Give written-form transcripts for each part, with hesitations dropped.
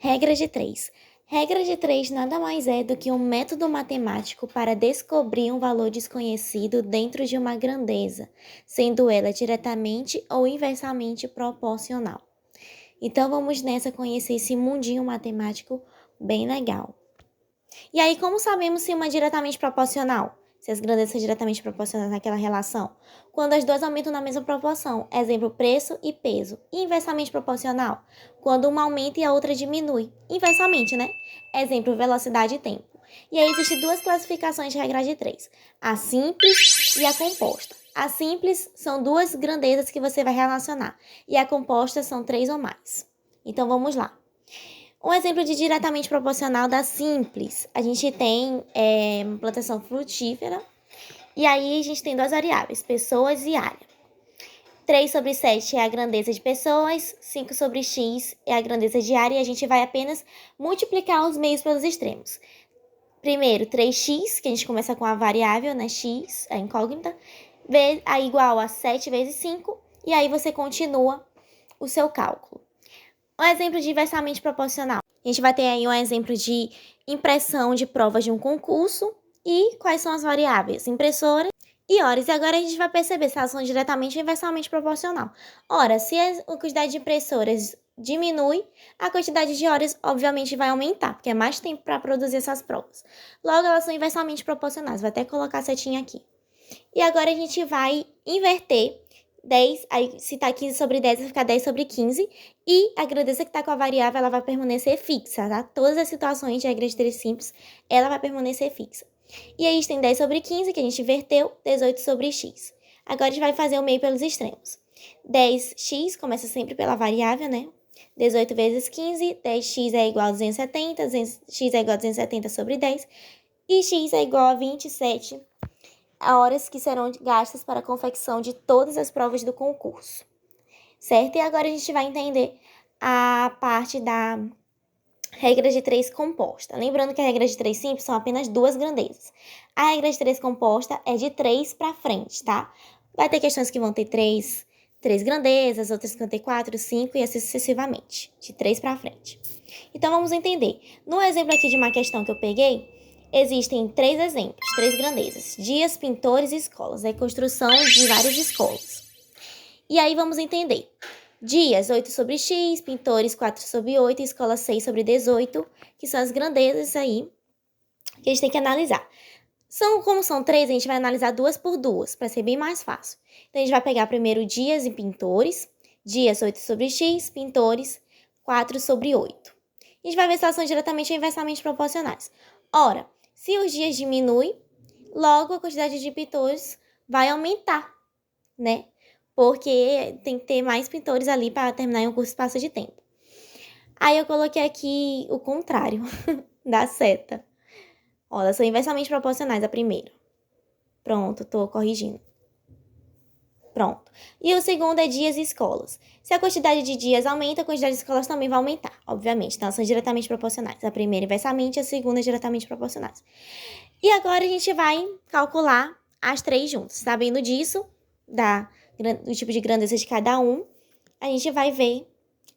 Regra de 3. Regra de 3 nada mais é do que um método matemático para descobrir um valor desconhecido dentro de uma grandeza, sendo ela diretamente ou inversamente proporcional. Então vamos nessa conhecer esse mundinho matemático bem legal. E aí, como sabemos se uma é diretamente proporcional? Se as grandezas são diretamente proporcionais naquela relação? Quando as duas aumentam na mesma proporção. Exemplo, preço e peso. E inversamente proporcional? Quando uma aumenta e a outra diminui. Inversamente, né? Exemplo, velocidade e tempo. E aí existem duas classificações de regra de 3. A simples e a composta. A simples são duas grandezas que você vai relacionar. E a composta são 3 ou mais. Então, vamos lá. Um exemplo de diretamente proporcional da simples. A gente tem uma plantação frutífera. E aí a gente tem duas variáveis, pessoas e área. 3 sobre 7 é a grandeza de pessoas, 5 sobre x é a grandeza de área, e a gente vai apenas multiplicar os meios pelos extremos. Primeiro, 3x, que a gente começa com a variável, né, x, a incógnita, é igual a 7 vezes 5, e aí você continua o seu cálculo. Um exemplo de inversamente proporcional. A gente vai ter aí um exemplo de impressão de provas de um concurso e quais são as variáveis? Impressora e horas. E agora a gente vai perceber se elas são diretamente ou inversamente proporcional. Ora, se a quantidade de impressoras diminui, a quantidade de horas obviamente vai aumentar, porque é mais tempo para produzir essas provas. Logo, elas são inversamente proporcionais. Vou até colocar a setinha aqui. E agora a gente vai inverter 10, aí se tá 15 sobre 10, vai ficar 10 sobre 15. E a grandeza que tá com a variável, ela vai permanecer fixa, tá? Todas as situações de regra de 3 simples, ela vai permanecer fixa. E aí a gente tem 10 sobre 15, que a gente inverteu, 18 sobre x. Agora a gente vai fazer o meio pelos extremos. 10x, começa sempre pela variável, né? 18 vezes 15, 10x é igual a 270, x é igual a 270 sobre 10. E x é igual a 27 horas que serão gastas para a confecção de todas as provas do concurso, certo? E agora a gente vai entender a parte da regra de 3 composta. Lembrando que a regra de 3 simples são apenas duas grandezas. A regra de 3 composta é de 3 para frente, tá? Vai ter questões que vão ter 3 grandezas, outras que vão ter 4, 5 e assim sucessivamente, de 3 para frente. Então vamos entender. No exemplo aqui de uma questão que eu peguei, existem 3 exemplos, 3 grandezas: dias, pintores e escolas. É construção de várias escolas. E aí vamos entender. Dias, 8 sobre x, pintores, 4 sobre 8, e escola 6 sobre 18, que são as grandezas aí que a gente tem que analisar. Como são 3, a gente vai analisar duas por duas, para ser bem mais fácil. Então, a gente vai pegar primeiro dias e pintores. Dias, 8 sobre x, pintores, 4 sobre 8. A gente vai ver se elas são diretamente ou inversamente proporcionais. Ora, se os dias diminuem, logo a quantidade de pintores vai aumentar, né? Porque tem que ter mais pintores ali para terminar em um curto espaço de tempo. Aí eu coloquei aqui o contrário da seta. Ó, elas são inversamente proporcionais a primeira. Pronto, tô corrigindo. Pronto. E o segundo é dias e escolas. Se a quantidade de dias aumenta, a quantidade de escolas também vai aumentar, obviamente. Então, elas são diretamente proporcionais. A primeira inversamente, a segunda diretamente proporcionais. E agora a gente vai calcular as 3 juntas. Sabendo disso, do tipo de grandeza de cada um, a gente vai ver,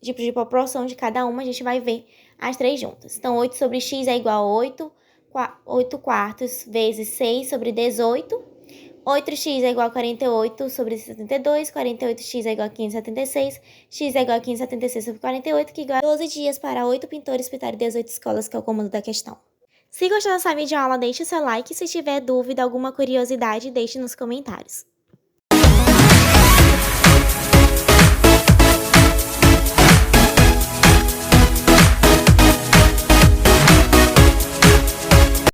tipo de proporção de cada uma, a gente vai ver as 3 juntas. Então, 8 sobre x é igual a 8 quartos vezes 6 sobre 18. 8x é igual a 48 sobre 72, 48x é igual a 576, x é igual a 576 sobre 48, que é igual a 12 dias para 8 pintores pintarem 18 escolas, que é o comando da questão. Se gostou dessa videoaula, deixe seu like. Se tiver dúvida, alguma curiosidade, deixe nos comentários.